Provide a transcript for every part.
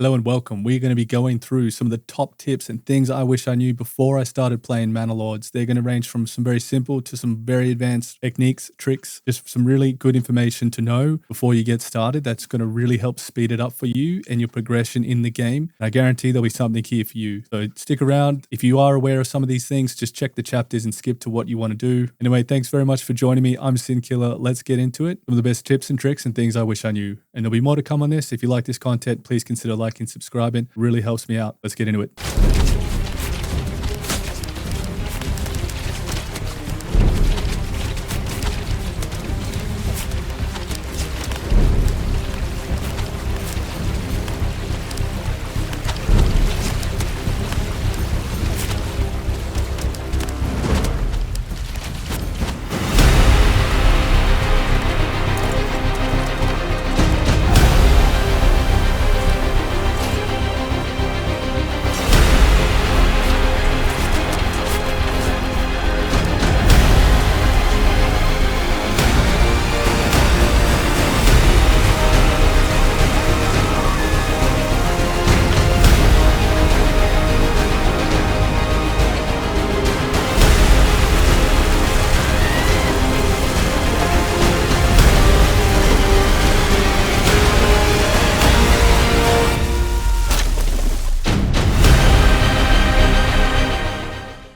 Hello and welcome. We're going to be going through some of the top tips and things I wish I knew before I started playing Manor Lords. They're going to range from some very simple to some very advanced techniques, tricks, just some really good information to know before you get started. That's going to really help speed it up for you and your progression in the game. And I guarantee there'll be something here for you. So stick around. If you are aware of some of these things, just check the chapters and skip to what you want to do. Anyway, thanks very much for joining me. I'm Sin Killer. Let's get into it. Some of the best tips and tricks and things I wish I knew. And there'll be more to come on this. If you like this content, please consider liking and subscribing. It really helps me out. Let's get into it.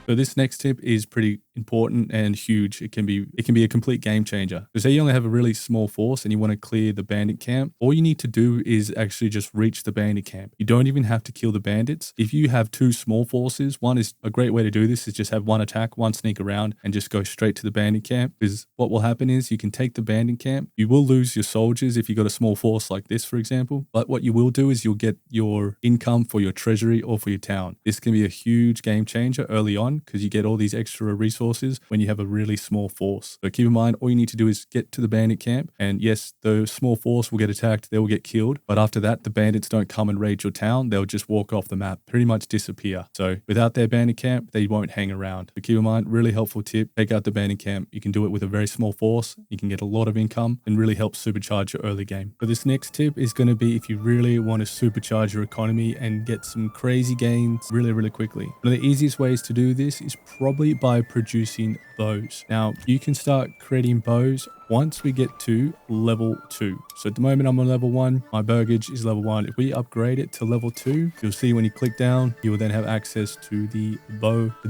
So this next tip is pretty important and huge. It can be a complete game changer. So say you only have a really small force and you want to clear the bandit camp, all you need to do is actually just reach the bandit camp. You don't even have to kill the bandits. If you have two small forces, one is a great way to do this is just have one attack, one sneak around and just go straight to the bandit camp. Because what will happen is you can take the bandit camp. You will lose your soldiers if you got a small force like this, for example. But what you will do is you'll get your income for your treasury or for your town. This can be a huge game changer early on because you get all these extra resources when you have a really small force. So keep in mind, all you need to do is get to the bandit camp. And yes, the small force will get attacked. They will get killed. But after that, the bandits don't come and raid your town. They'll just walk off the map, pretty much disappear. So without their bandit camp, they won't hang around. So keep in mind, really helpful tip, take out the bandit camp. You can do it with a very small force. You can get a lot of income and really help supercharge your early game. So this next tip is going to be if you really want to supercharge your economy and get some crazy gains really, really quickly. One of the easiest ways to do this is probably by producing bows. Now, you can start creating bows once we get to level 2. So at the moment I'm on level 1, my bow gauge is level 1. If we upgrade it to level 2, you'll see when you click down, you will then have access to the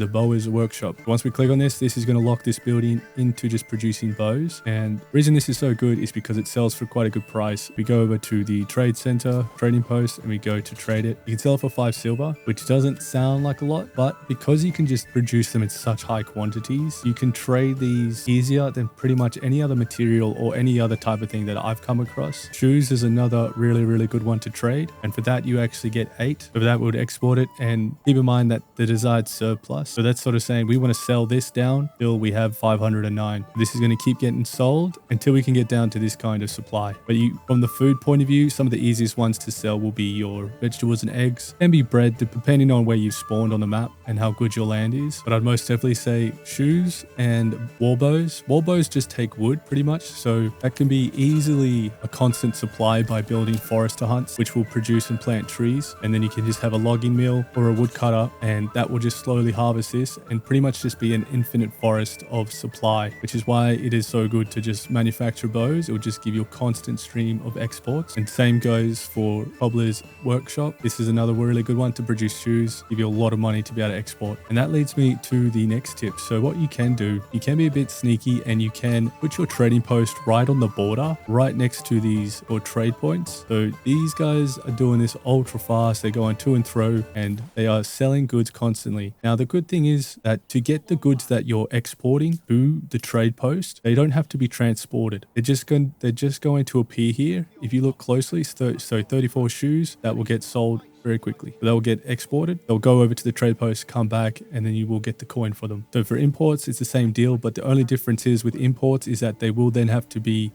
bower's workshop. Once we click on this, this is going to lock this building into just producing bows. And the reason this is so good is because it sells for quite a good price. We go over to the trade center, trading post, and we go to trade it. You can sell it for 5 silver, which doesn't sound like a lot, but because you can just produce them in such high quantities, you can trade these easier than pretty much any other material or any other type of thing that I've come across. Shoes is another really, really good one to trade. And for that, you actually get 8. For that, we would export it and keep in mind that the desired surplus. So that's sort of saying we want to sell this down till we have 509. This is going to keep getting sold until we can get down to this kind of supply. But from the food point of view, some of the easiest ones to sell will be your vegetables and eggs. Can be bread depending on where you've spawned on the map and how good your land is. But I'd most definitely say shoes and warbows. Warbows just take wood pretty much, so that can be easily a constant supply by building forester hunts, which will produce and plant trees, and then you can just have a logging mill or a woodcutter, and that will just slowly harvest this and pretty much just be an infinite forest of supply, which is why it is so good to just manufacture bows. It will just give you a constant stream of exports, and same goes for cobbler's workshop. This is another really good one to produce shoes, give you a lot of money to be able to export. And that leads me to the next tip. So what you can do, you can be a bit sneaky and you can put your trading post right on the border, right next to these or trade points. So these guys are doing this ultra fast. They're going to and fro and they are selling goods constantly. Now, the good thing is that to get the goods that you're exporting to the trade post, they don't have to be transported. They're just going to appear here. If you look closely, so 34 shoes that will get sold very quickly. They'll get exported, they'll go over to the trade post, come back, and then you will get the coin for them. So for imports, it's the same deal, but the only difference is with imports is that they will then have to be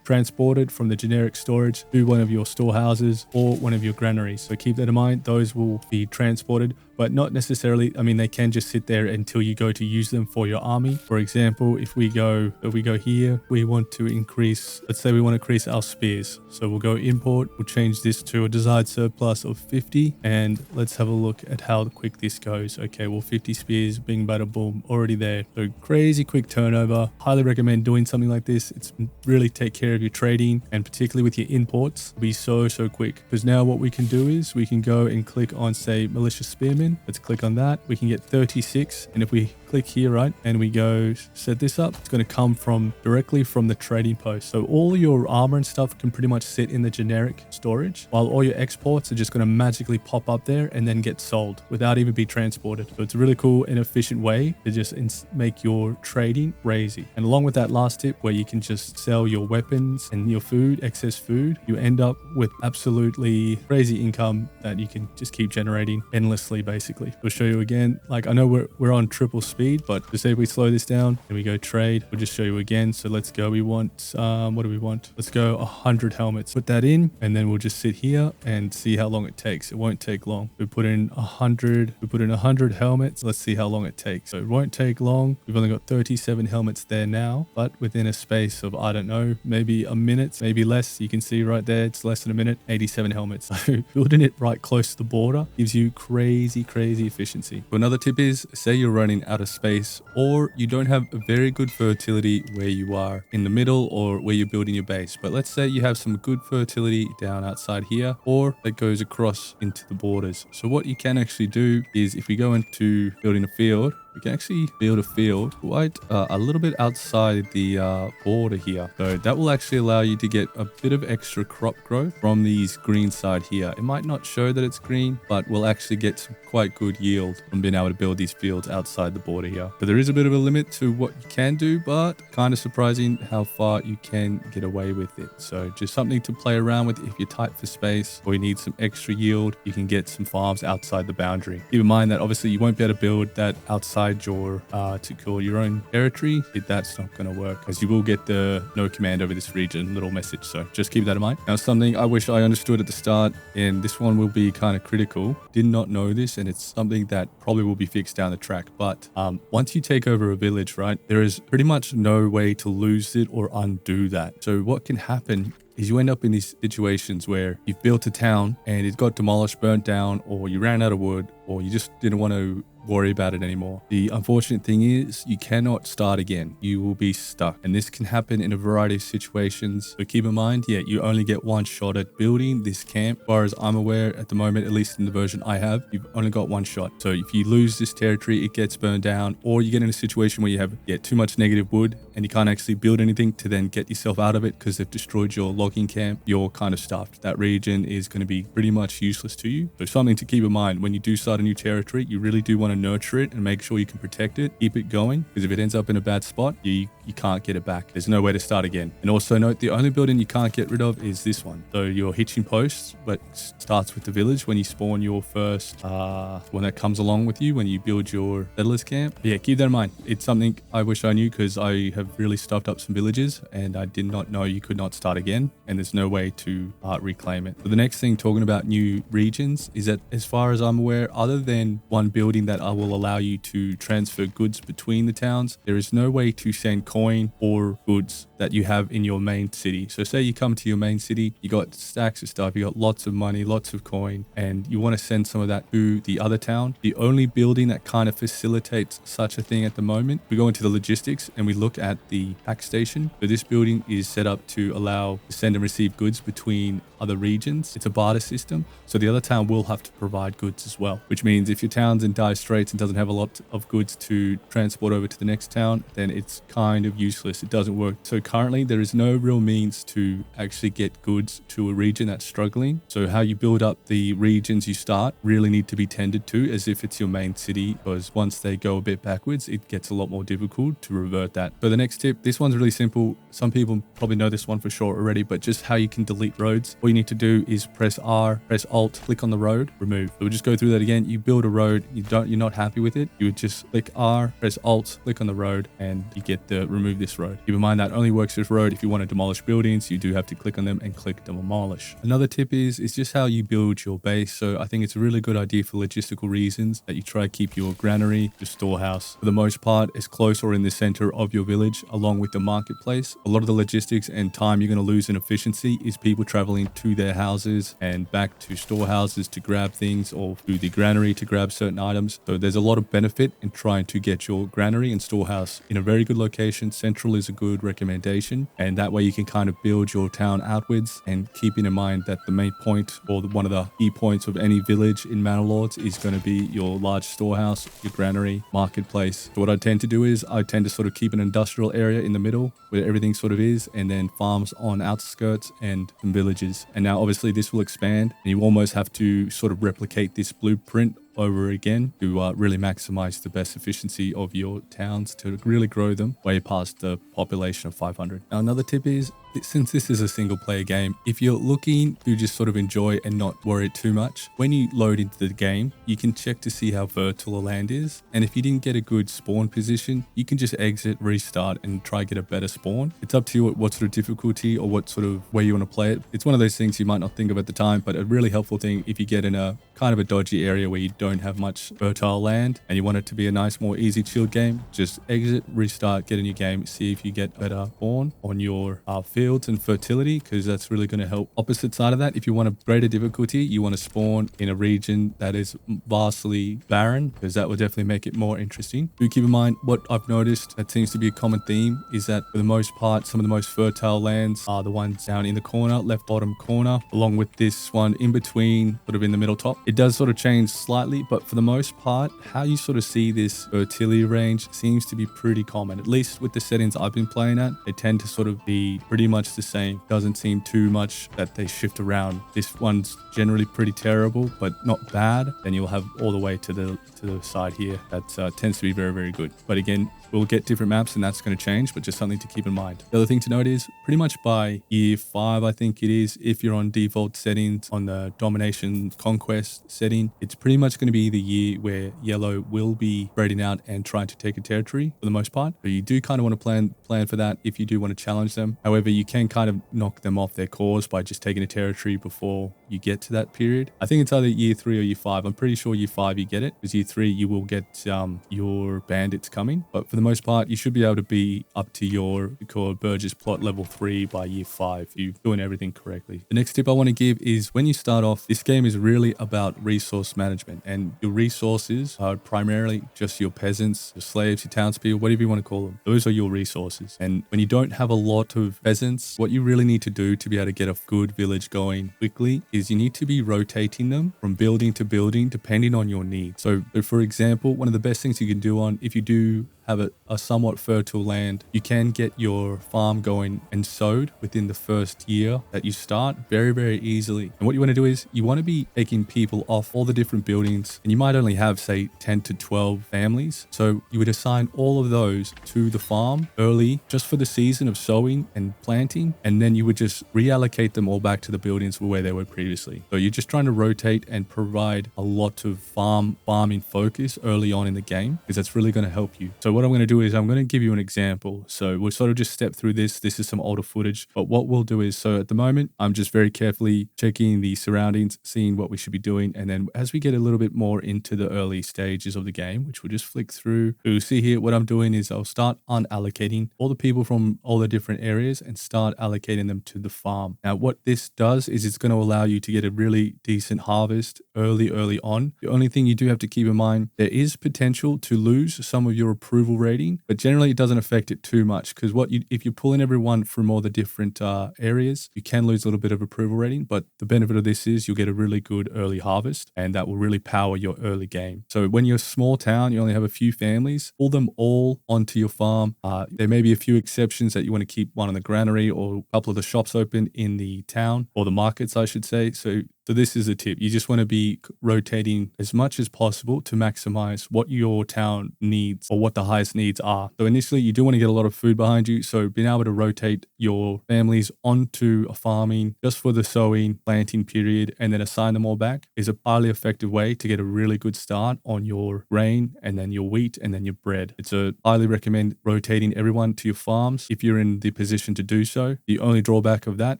transported from the generic storage to one of your storehouses or one of your granaries. So keep that in mind, those will be transported. but not necessarily. I mean, they can just sit there until you go to use them for your army. For example, if we go here, we want to increase, let's say we want to increase our spears. So we'll go import, we'll change this to a desired surplus of 50. And let's have a look at how quick this goes. Okay, well, 50 spears, bing, bada, boom, already there. So crazy quick turnover. Highly recommend doing something like this. It's really take care of your trading, and particularly with your imports, it'll be so quick. Because now what we can do is we can go and click on, say, malicious spearmen. Let's click on that. We can get 36. And if we click here, right, and we go set this up, it's going to come from directly from the trading post. So all your armor and stuff can pretty much sit in the generic storage, while all your exports are just going to magically pop up there and then get sold without even be transported. So it's a really cool and efficient way to just make your trading crazy. And along with that last tip, where you can just sell your weapons and your food, excess food, you end up with absolutely crazy income that you can just keep generating endlessly, basically. We'll show you again. Like, I know we're on triple speed, but just say if we slow this down and we go trade, we'll just show you again. So let's go. We want, what do we want? Let's go 100 helmets. Put that in, and then we'll just sit here and see how long it takes. It won't take long. We put in 100. We put in 100 helmets. Let's see how long it takes. So it won't take long. We've only got 37 helmets there now, but within a space of, I don't know, maybe a minute, maybe less. You can see right there, it's less than a minute, 87 helmets. So building it right close to the border gives you crazy efficiency. But another tip is, say you're running out of space, or you don't have a very good fertility where you are in the middle or where you're building your base. But let's say you have some good fertility down outside here, or that goes across into the borders. So what you can actually do is, if we go into building a field, we can actually build a field quite a little bit outside the border here. So that will actually allow you to get a bit of extra crop growth from these green side here. It might not show that it's green, but we'll actually get some quite good yield from being able to build these fields outside the border here. So there is a bit of a limit to what you can do, but kind of surprising how far you can get away with it. So just something to play around with. If you're tight for space or you need some extra yield, you can get some farms outside the boundary. Keep in mind that obviously you won't be able to build that outside your to call your own territory. That's not going to work, as you will get the no command over this region little message. So just keep that in mind. Now, something I wish I understood at the start, and this one will be kind of critical. Did not know this, and it's something that probably will be fixed down the track. But once you take over a village, right, there is pretty much no way to lose it or undo that. So what can happen is you end up in these situations where you've built a town and it got demolished, burnt down, or you ran out of wood, or you just didn't want to worry about it anymore. The unfortunate thing is you cannot start again. You will be stuck. And this can happen in a variety of situations. So keep in mind, yeah, you only get one shot at building this camp. As far as I'm aware at the moment, at least in the version I have, you've only got one shot. So if you lose this territory, it gets burned down, or you get in a situation where you have too much negative wood and you can't actually build anything to then get yourself out of it because they've destroyed your logging camp, you're kind of stuffed. That region is going to be pretty much useless to you. So something to keep in mind when you do start a new territory, you really do want to nurture it and make sure you can protect it, keep it going, because if it ends up in a bad spot, you can't get it back. There's no way to start again. And also note, the only building you can't get rid of is this one. So your hitching post, but starts with the village when you spawn your first one that comes along with you when you build your settlers camp. But yeah, keep that in mind. It's something I wish I knew, because I have really stuffed up some villages and I did not know you could not start again, and there's no way to reclaim it. So the next thing, talking about new regions, is that as far as I'm aware, other than one building that I will allow you to transfer goods between the towns, there is no way to send coin or goods that you have in your main city. So say you come to your main city, you got stacks of stuff, you got lots of money, lots of coin, and you want to send some of that to the other town. The only building that kind of facilitates such a thing at the moment, we go into the logistics and we look at the pack station. So this building is set up to allow to send and receive goods between other regions. It's a barter system, so the other town will have to provide goods as well, which means if your town's in dire straits and doesn't have a lot of goods to transport over to the next town, then it's kind of useless. It doesn't work. So currently there is no real means to actually get goods to a region that's struggling. So how you build up the regions you start really need to be tended to as if it's your main city, because once they go a bit backwards, it gets a lot more difficult to revert that. So the next tip, this one's really simple. Some people probably know this one for sure already, but just how you can delete roads. All you need to do is press R, press Alt, click on the road, remove. So we'll just go through that again. again, you build a road, you're not happy with it, you would just click R, press Alt, click on the road, and you get the remove this road. Keep in mind that only works with road. If you want to demolish buildings, you do have to click on them and click demolish. Another tip is just how you build your base. So I think it's a really good idea for logistical reasons that you try to keep your granary, your storehouse, for the most part, as close or in the center of your village, along with the marketplace. A lot of the logistics and time you're going to lose in efficiency is people traveling to their houses and back to storehouses to grab things, or to the granary to grab certain items. So there's a lot of benefit in trying to get your granary and storehouse in a very good location. Central is a good recommendation, and that way you can kind of build your town outwards, and keeping in mind that the main point, or one of the key points of any village in Manor Lords, is going to be your large storehouse, your granary, marketplace. So what I tend to do is I tend to sort of keep an industrial area in the middle where everything sort of is, and then farms on outskirts and some villages. And now obviously this will expand, and you almost have to sort of replicate this blueprint over again to really maximize the best efficiency of your towns, to really grow them way past the population of 500. Now another tip is, since this is a single player game, if you're looking to just sort of enjoy and not worry too much, when you load into the game, you can check to see how fertile the land is. And if you didn't get a good spawn position, you can just exit, restart, and try get a better spawn. It's up to you what sort of difficulty or what sort of way you want to play it. It's one of those things you might not think of at the time, but a really helpful thing if you get in a kind of a dodgy area where you don't have much fertile land and you want it to be a nice, more easy, chilled game, just exit, restart, get a new game, see if you get better spawn on your fields and fertility, because that's really going to help. Opposite side of that, if you want a greater difficulty, you want to spawn in a region that is vastly barren, because that will definitely make it more interesting. Do keep in mind, what I've noticed that seems to be a common theme is that for the most part, some of the most fertile lands are the ones down in the corner, left bottom corner, along with this one in between, sort of in the middle top. It does sort of change slightly, but for the most part, how you sort of see this fertility range seems to be pretty common. At least with the settings I've been playing at, they tend to sort of be pretty much the same. Doesn't seem too much that they shift around. This one's generally pretty terrible, but not bad. Then you'll have all the way to the side here. That tends to be very, very good. But again, we'll get different maps and that's going to change, but just something to keep in mind. The other thing to note is pretty much by year 5, I think it is, if you're on default settings on the domination conquest setting, it's pretty much going to be the year where yellow will be spreading out and trying to take a territory for the most part. So you do kind of want to plan for that if you do want to challenge them. However, you can kind of knock them off their course by just taking a territory before you get to that period. I think it's either year 3 or year 5. I'm pretty sure year 5 you get it, because year 3 you will get your bandits coming. But for the most part, you should be able to be up to your Burgess plot level 3 by year 5. You're doing everything correctly. The next tip I want to give is, when you start off, this game is really about resource management, and your resources are primarily just your peasants, your slaves, your townspeople, whatever you want to call them. Those are your resources. And when you don't have a lot of peasants, what you really need to do to be able to get a good village going quickly is you need to be rotating them from building to building depending on your needs. So for example, one of the best things you can do if you do have a somewhat fertile land, you can get your farm going and sowed within the first year that you start very, very easily. And what you want to do is you want to be taking people off all the different buildings, and you might only have, say, 10 to 12 families. So you would assign all of those to the farm early, just for the season of sowing and planting, and then you would just reallocate them all back to the buildings where they were previously. So you're just trying to rotate and provide a lot of farming focus early on in the game, because that's really going to help you. So what I'm going to do is I'm going to give you an example. So we'll sort of just step through this. This is some older footage, but what we'll do is, so at the moment, I'm just very carefully checking the surroundings, seeing what we should be doing. And then as we get a little bit more into the early stages of the game, which we'll just flick through, you'll see here what I'm doing is I'll start unallocating all the people from all the different areas and start allocating them to the farm. Now, what this does is it's going to allow you to get a really decent harvest early on. The only thing you do have to keep in mind, there is potential to lose some of your approval rating, but generally it doesn't affect it too much, because if you're pulling everyone from all the different areas, you can lose a little bit of approval rating, but the benefit of this is you'll get a really good early harvest, and that will really power your early game. So when you're a small town, you only have a few families, pull them all onto your farm. There may be a few exceptions that you want to keep one in the granary or a couple of the shops open in the town, or the markets, I should say. So So this is a tip. You just want to be rotating as much as possible to maximize what your town needs or what the highest needs are. So initially you do want to get a lot of food behind you. So being able to rotate your families onto a farming just for the sowing, planting period, and then assign them all back is a highly effective way to get a really good start on your grain and then your wheat and then your bread. It's a highly recommend rotating everyone to your farms if you're in the position to do so. The only drawback of that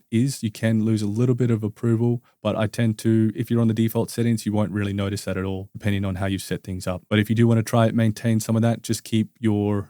is you can lose a little bit of approval, but I tend to, if you're on the default settings, you won't really notice that at all, depending on how you set things up. But if you do want to try it, maintain some of that, just keep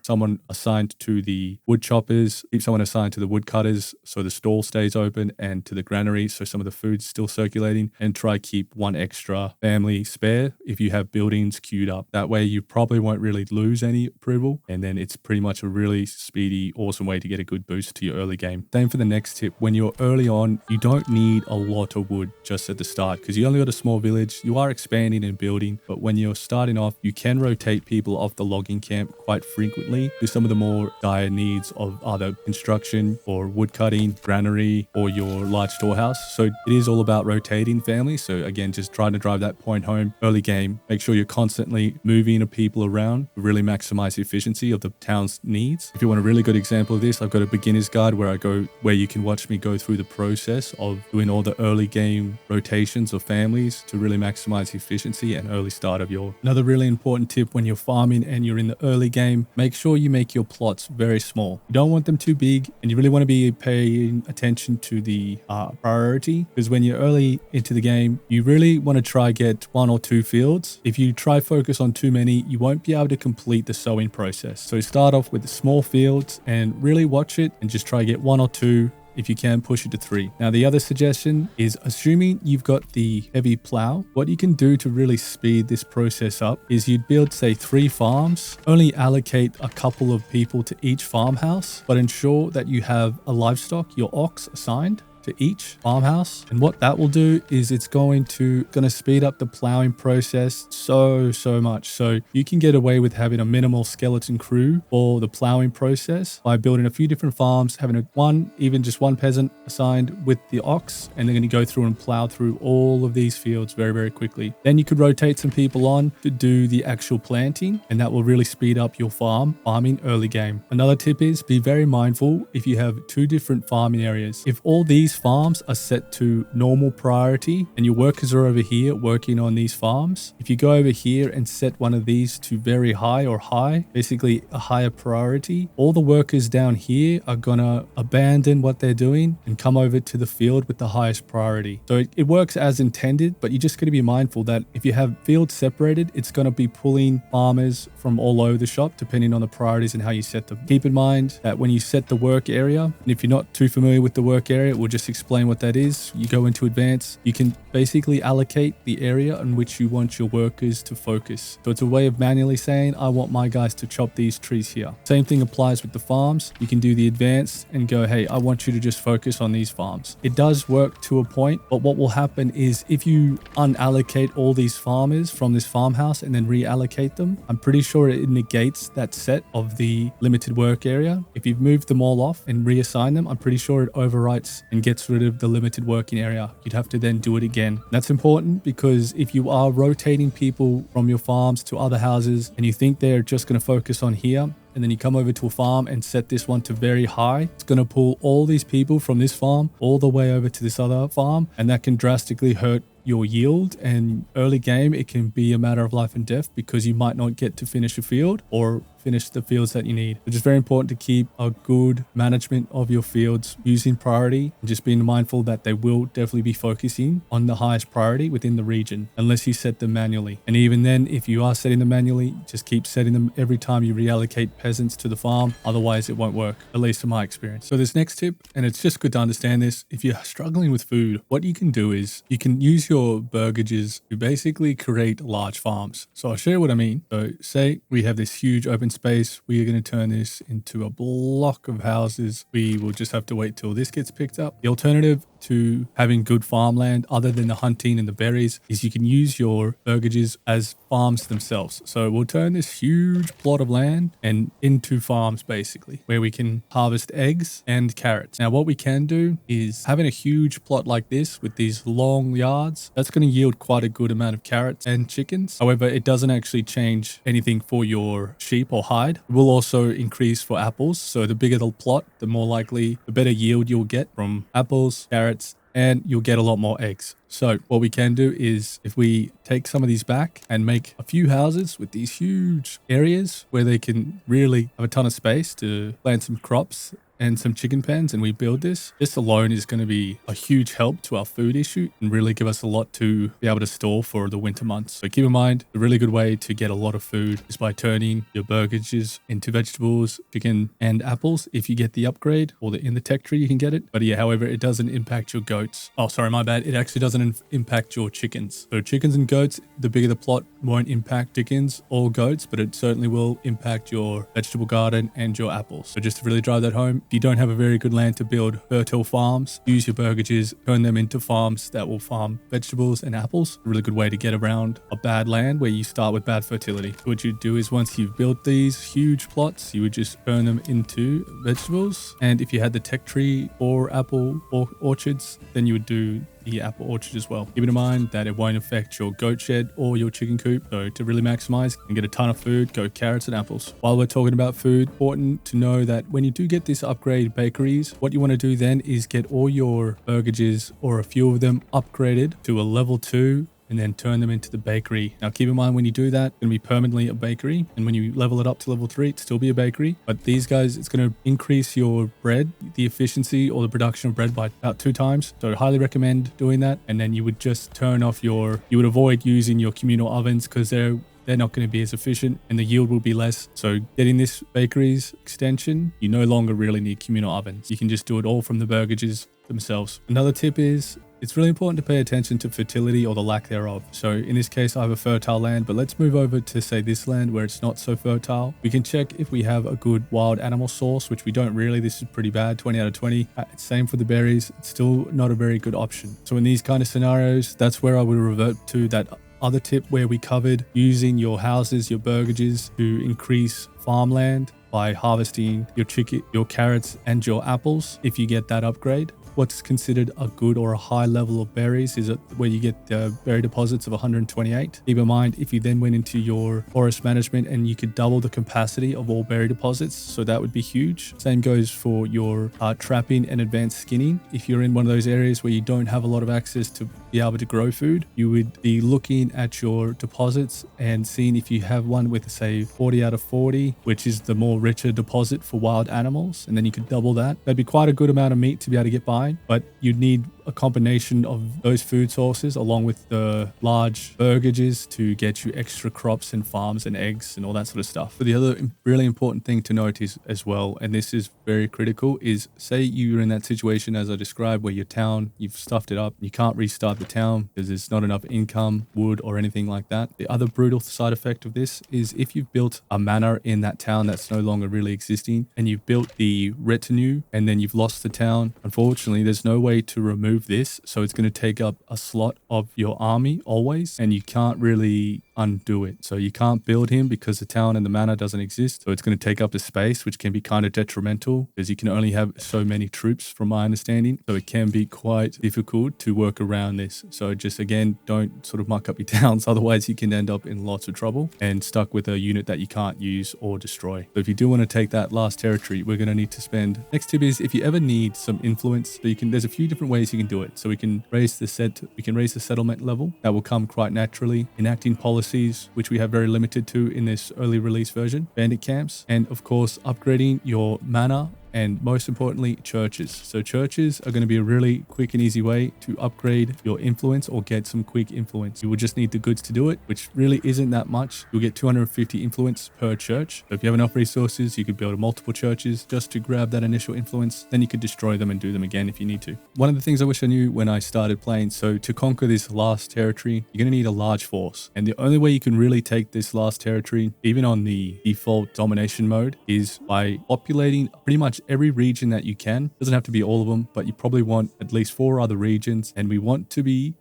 someone assigned to the wood choppers, keep someone assigned to the wood cutters so the stall stays open, and to the granary so some of the food's still circulating, and try keep one extra family spare if you have buildings queued up. That way you probably won't really lose any approval, and then it's pretty much a really speedy, awesome way to get a good boost to your early game. Same for the next tip. When you're early on, you don't need a lot of wood just at the start because you only got a small village. You are expanding and building, but when you're starting off, you can rotate people off the logging camp quite frequently to some of the more dire needs of either construction or wood cutting, granary, or your large storehouse. So it is all about rotating families. So again, just trying to drive that point home early game. Make sure you're constantly moving people around to really maximize the efficiency of the town's needs. If you want a really good example of this, I've got a beginner's guide where you can watch me go through the process of doing all the early game rotations of families to really maximize the efficiency and early start of your. Another really important tip when you're farming and you're in the early game, make sure you make your plots very small. You don't want them too big, and you really want to be paying attention to the priority, because when you're early into the game, you really want to try get 1 or 2 fields. If you try focus on too many, you won't be able to complete the sowing process. So start off with small fields and really watch it and just try get 1 or 2. If you can, push it to 3. Now, the other suggestion is, assuming you've got the heavy plow, what you can do to really speed this process up is you'd build, say, 3 farms, only allocate a couple of people to each farmhouse, but ensure that you have a livestock, your ox, assigned to each farmhouse. And what that will do is it's going to speed up the plowing process so much. So you can get away with having a minimal skeleton crew for the plowing process by building a few different farms, having even just one peasant assigned with the ox, and they're going to go through and plow through all of these fields very quickly. Then you could rotate some people on to do the actual planting, and that will really speed up your farming early game. Another tip is be very mindful if you have 2 different farming areas. If all these farms are set to normal priority and your workers are over here working on these farms, if you go over here and set one of these to very high or high, basically a higher priority, all the workers down here are gonna abandon what they're doing and come over to the field with the highest priority. So it works as intended, but you just got to be mindful that if you have fields separated, it's going to be pulling farmers from all over the shop depending on the priorities and how you set them. Keep in mind that when you set the work area, and if you're not too familiar with the work area, we'll just explain what that is. You go into advanced, you can basically allocate the area on which you want your workers to focus. So it's a way of manually saying, I want my guys to chop these trees here. Same thing applies with the farms. You can do the advanced and go, hey, I want you to just focus on these farms. It does work to a point, but what will happen is if you unallocate all these farmers from this farmhouse and then reallocate them, I'm pretty sure it negates that set of the limited work area. If you've moved them all off and reassign them, I'm pretty sure it overwrites and gets rid of the limited working area. You'd have to then do it again. That's important because if you are rotating people from your farms to other houses and you think they're just going to focus on here, and then you come over to a farm and set this one to very high, it's going to pull all these people from this farm all the way over to this other farm, and that can drastically hurt your yield. And early game, it can be a matter of life and death because you might not get to finish a field or finish the fields that you need. It's just very important to keep a good management of your fields using priority and just being mindful that they will definitely be focusing on the highest priority within the region unless you set them manually. And even then, if you are setting them manually, just keep setting them every time you reallocate peasants to the farm. Otherwise, it won't work, at least in my experience. So this next tip, and it's just good to understand this, if you're struggling with food, what you can do is you can use your burgages to basically create large farms. So I'll show you what I mean. So say we have this huge open space. We are going to turn this into a block of houses. We will just have to wait till this gets picked up. The alternative to having good farmland other than the hunting and the berries is you can use your burgages as farms themselves. So we'll turn this huge plot of land and into farms basically, where we can harvest eggs and carrots. Now what we can do is having a huge plot like this with these long yards, that's going to yield quite a good amount of carrots and chickens. However, it doesn't actually change anything for your sheep or hide. It will also increase for apples. So the bigger the plot, the more likely, the better yield you'll get from apples, carrots, and you'll get a lot more eggs. So what we can do is if we take some of these back and make a few houses with these huge areas where they can really have a ton of space to plant some crops and some chicken pens, and we build this alone is going to be a huge help to our food issue and really give us a lot to be able to store for the winter months. So keep in mind, a really good way to get a lot of food is by turning your burgages into vegetables, chicken, and apples. If you get the upgrade or in the tech tree, you can get it. But yeah, however, it doesn't impact your goats. Oh, sorry, my bad. It actually doesn't impact your chickens. So chickens and goats, the bigger the plot, won't impact chickens or goats, but it certainly will impact your vegetable garden and your apples. So just to really drive that home, if you don't have a very good land to build fertile farms, use your burgages, turn them into farms that will farm vegetables and apples. A really good way to get around a bad land where you start with bad fertility. So what you'd do is once you've built these huge plots, you would just turn them into vegetables. And if you had the tech tree or apple or orchards, then you would do the apple orchard as well. Keep in mind that it won't affect your goat shed or your chicken coop. So to really maximize and get a ton of food, go carrots and apples. While we're talking about food, important to know that when you do get this upgrade bakeries, what you want to do then is get all your burgages or a few of them upgraded to a level 2 and then turn them into the bakery. Now keep in mind when you do that, it's going to be permanently a bakery, and when you level it up to level 3, it'll still be a bakery. But these guys, it's going to increase your bread, the efficiency or the production of bread by about 2 times. So I highly recommend doing that. And then you would just turn off you would avoid using your communal ovens because they're not going to be as efficient and the yield will be less. So getting this bakeries extension, you no longer really need communal ovens. You can just do it all from the burgages themselves. Another tip is it's really important to pay attention to fertility or the lack thereof. So in this case, I have a fertile land, but let's move over to say this land where it's not so fertile. We can check if we have a good wild animal source, which we don't really. This is pretty bad, 20 out of 20. Same for the berries. It's still not a very good option. So in these kind of scenarios, that's where I would revert to that other tip where we covered using your houses, your burgages to increase farmland by harvesting your chicken, your carrots and your apples if you get that upgrade. What's considered a good or a high level of berries is where you get the berry deposits of 128. Keep in mind, if you then went into your forest management and you could double the capacity of all berry deposits, so that would be huge. Same goes for your trapping and advanced skinning. If you're in one of those areas where you don't have a lot of access to be able to grow food, you would be looking at your deposits and seeing if you have one with, say, 40 out of 40, which is the more richer deposit for wild animals, and then you could double that. That'd be quite a good amount of meat to be able to get by, but you'd need a combination of those food sources along with the large burgages to get you extra crops and farms and eggs and all that sort of stuff. But the other really important thing to note is as well, and this is very critical, is say you're in that situation as I described where your town, you've stuffed it up, you can't restart the town because there's not enough income, wood or anything like that. The other brutal side effect of this is if you've built a manor in that town that's no longer really existing and you've built the retinue and then you've lost the town, unfortunately there's no way to remove this, so it's going to take up a slot of your army always, and you can't really undo it. So you can't build him because the town and the manor doesn't exist, so it's going to take up the space, which can be kind of detrimental because you can only have so many troops from my understanding, so it can be quite difficult to work around this. So just again, don't sort of muck up your towns, otherwise you can end up in lots of trouble and stuck with a unit that you can't use or destroy. So if you do want to take that last territory, we're going to need to spend. Next tip is if you ever need some influence, so there's a few different ways you can do it. So we can raise the settlement level. That will come quite naturally. Enacting policies, which we have very limited to in this early release version. Bandit camps, and of course upgrading your manor, and most importantly, churches. So churches are going to be a really quick and easy way to upgrade your influence or get some quick influence. You will just need the goods to do it, which really isn't that much. You'll get 250 influence per church. So if you have enough resources, you could build multiple churches just to grab that initial influence. Then you could destroy them and do them again if you need to. One of the things I wish I knew when I started playing, so to conquer this last territory, you're going to need a large force. And the only way you can really take this last territory, even on the default domination mode, is by populating pretty much much every region that you can. Doesn't have to be all of them, but you probably want at least 4 other regions. And we want to be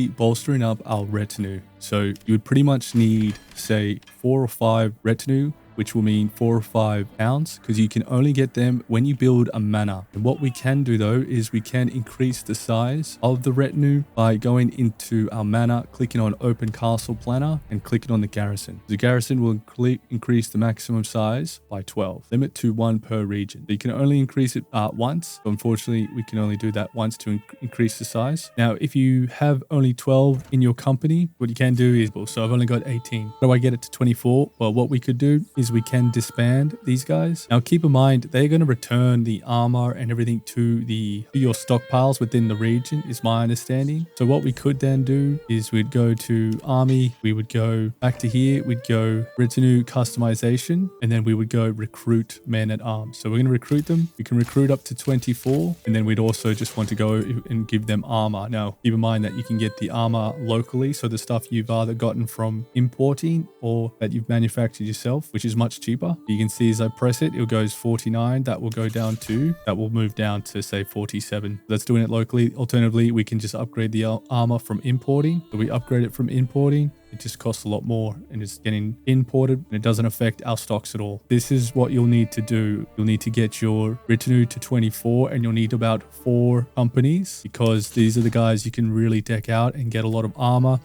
bolstering up our retinue. So you would pretty much need, say, 4 or 5 retinue, which will mean 4 or 5 pounds, because you can only get them when you build a manor. And what we can do though is we can increase the size of the retinue by going into our manor, clicking on open castle planner and clicking on the garrison. The garrison will increase the maximum size by 12, limit to 1 per region. So you can only increase it once. So unfortunately, we can only do that once to increase the size. Now, if you have only 12 in your company, what you can do is, so I've only got 18. How do I get it to 24? Well, what we could do is we can disband these guys. Now keep in mind, they're going to return the armor and everything to your stockpiles within the region, is my understanding. So what we could then do is we'd go to army, we would go back to here, we'd go retinue customization, and then we would go recruit men at arms. So we're going to recruit them. We can recruit up to 24, and then we'd also just want to go and give them armor. Now keep in mind that you can get the armor locally, so the stuff you've either gotten from importing or that you've manufactured yourself, which is much cheaper. You can see as I press it, it goes 49. That will go down to, that will move down to say 47. That's doing it locally. Alternatively, we can just upgrade the armor from importing. So we upgrade it from importing. It just costs a lot more and it's getting imported and it doesn't affect our stocks at all. This is what you'll need to do. You'll need to get your retinue to 24 and you'll need about 4 companies, because these are the guys you can really deck out and get a lot of armor.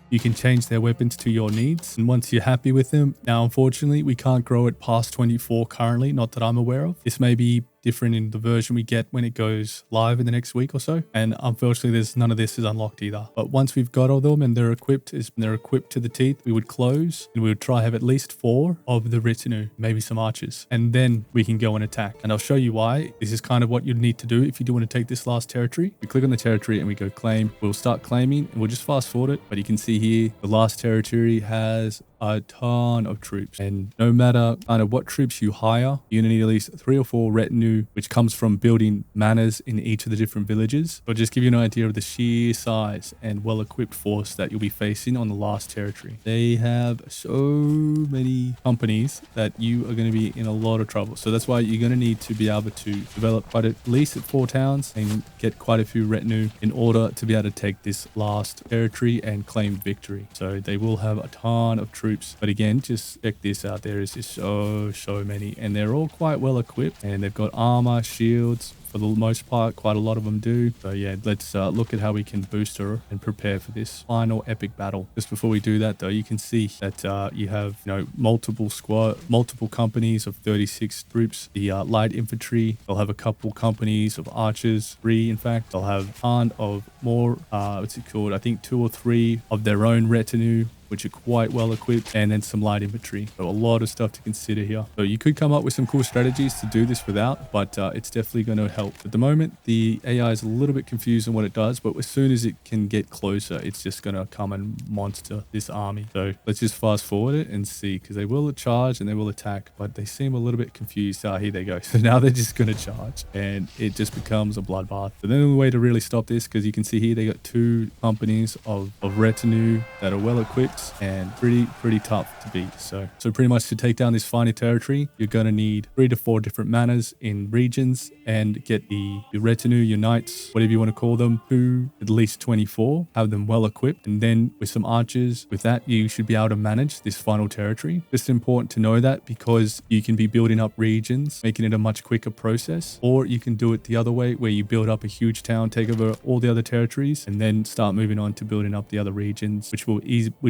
You can change their weapons to your needs. And once you're happy with them, now unfortunately, we can't grow it past 24 currently, not that I'm aware of. This may be different in the version we get when it goes live in the next week or so. And unfortunately, there's none of this is unlocked either. But once we've got all of them and they're equipped to the teeth, we would close and we would try have at least 4 of the retinue, maybe some archers, and then we can go and attack. And I'll show you why. This is kind of what you'd need to do if you do want to take this last territory. We click on the territory and we go claim. We'll start claiming and we'll just fast forward it. But you can see here, the last territory has a ton of troops, and no matter kind of what troops you hire, you're gonna need at least 3 or 4 retinue, which comes from building manors in each of the different villages. But just give you an idea of the sheer size and well-equipped force that you'll be facing on the last territory. They have so many companies that you are going to be in a lot of trouble. So that's why you're going to need to be able to develop quite at least 4 towns and get quite a few retinue in order to be able to take this last territory and claim victory. So they will have a ton of troops. But again, just check this out. There is just so many, and they're all quite well equipped, and they've got armor, shields. For the most part, quite a lot of them do. So yeah, let's look at how we can boost her and prepare for this final epic battle. Just before we do that though, you can see that you have, multiple companies of 36 troops. The light infantry, they'll have a couple companies of archers, 3 in fact. They'll have a ton of more, what's it called? I think 2 or 3 of their own retinue, which are quite well equipped, and then some light infantry. So a lot of stuff to consider here. So you could come up with some cool strategies to do this without, but it's definitely going to help. At the moment, the AI is a little bit confused on what it does, but as soon as it can get closer, it's just going to come and monster this army. So let's just fast forward it and see, because they will charge and they will attack, but they seem a little bit confused. Here they go. So now they're just going to charge and it just becomes a bloodbath. But then the way to really stop this, because you can see here, they got 2 companies of retinue that are well equipped and pretty tough to beat. So pretty much to take down this final territory, you're going to need 3 to 4 different manors in regions and get your retinue, your knights, whatever you want to call them, to at least 24, have them well equipped, and then with some archers, with that you should be able to manage this final territory. It's important to know that, because you can be building up regions, making it a much quicker process, or you can do it the other way, where you build up a huge town, take over all the other territories, and then start moving on to building up the other regions, which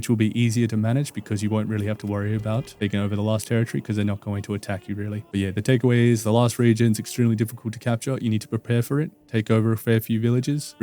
will be easier to manage, because you won't really have to worry about taking over the last territory, because they're not going to attack you really. But yeah, the takeaway is the last region's extremely difficult to capture. You need to prepare for it, take over a fair few regions,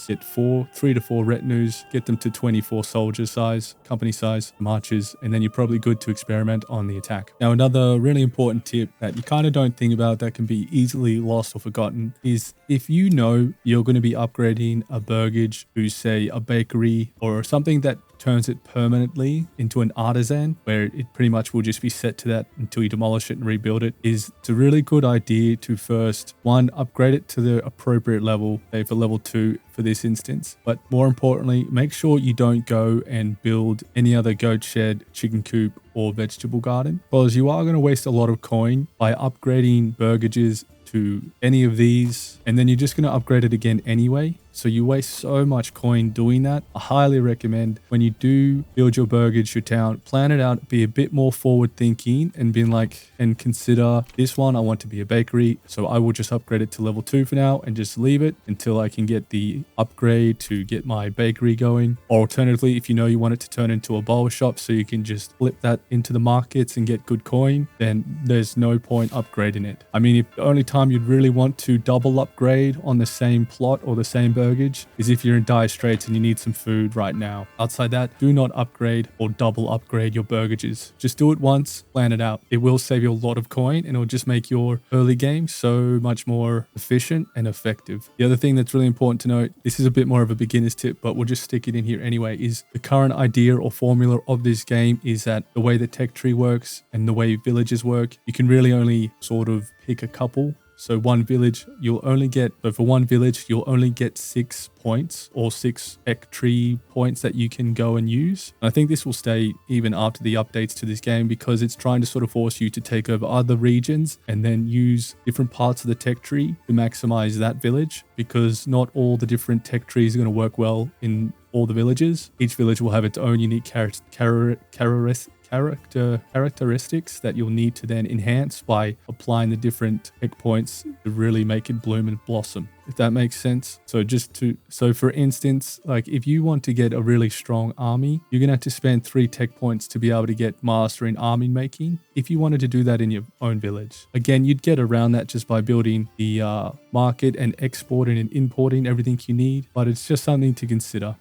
get 3 to 4 retinues, get them to 24 soldier size, company size, marches, and then you're probably good to experiment on the attack. Now, another really important tip that you kind of don't think about that can be easily lost or forgotten is, if you know you're going to be upgrading a burgage to, say, a bakery or something that turns it permanently into an artisan, where it pretty much will just be set to that until you demolish it and rebuild it, is it's a really good idea to first, 1, upgrade it to the appropriate level, say for level 2 for this instance. But more importantly, make sure you don't go and build any other goat shed, chicken coop, or vegetable garden, because you are going to waste a lot of coin by upgrading burgages to any of these, and then you're just going to upgrade it again anyway. So you waste so much coin doing that. I highly recommend when you do build your burgage, your town, plan it out, be a bit more forward thinking and being like, and consider this one, I want to be a bakery. So I will just upgrade it to level 2 for now and just leave it until I can get the upgrade to get my bakery going. Or alternatively, if you know you want it to turn into a bowl shop so you can just flip that into the markets and get good coin, then there's no point upgrading it. I mean, if the only time you'd really want to double upgrade on the same plot or the same burgage is if you're in dire straits and you need some food right now. Outside that, do not upgrade or double upgrade your burgages. Just do it once, plan it out. It will save you a lot of coin and it'll just make your early game so much more efficient and effective. The other thing that's really important to note, this is a bit more of a beginner's tip, but we'll just stick it in here anyway, is the current idea or formula of this game is that the way the tech tree works and the way villages work, you can really only sort of pick a couple. So one village, you'll only get 6 points or 6 tech tree points that you can go and use. And I think this will stay even after the updates to this game because it's trying to sort of force you to take over other regions and then use different parts of the tech tree to maximize that village, because not all the different tech trees are going to work well in all the villages. Each village will have its own unique characteristics that you'll need to then enhance by applying the different tech points to really make it bloom and blossom, if that makes sense. So for instance, like if you want to get a really strong army, you're gonna have to spend 3 tech points to be able to get master in army making. If you wanted to do that in your own village, again, you'd get around that just by building the market and exporting and importing everything you need, but it's just something to consider.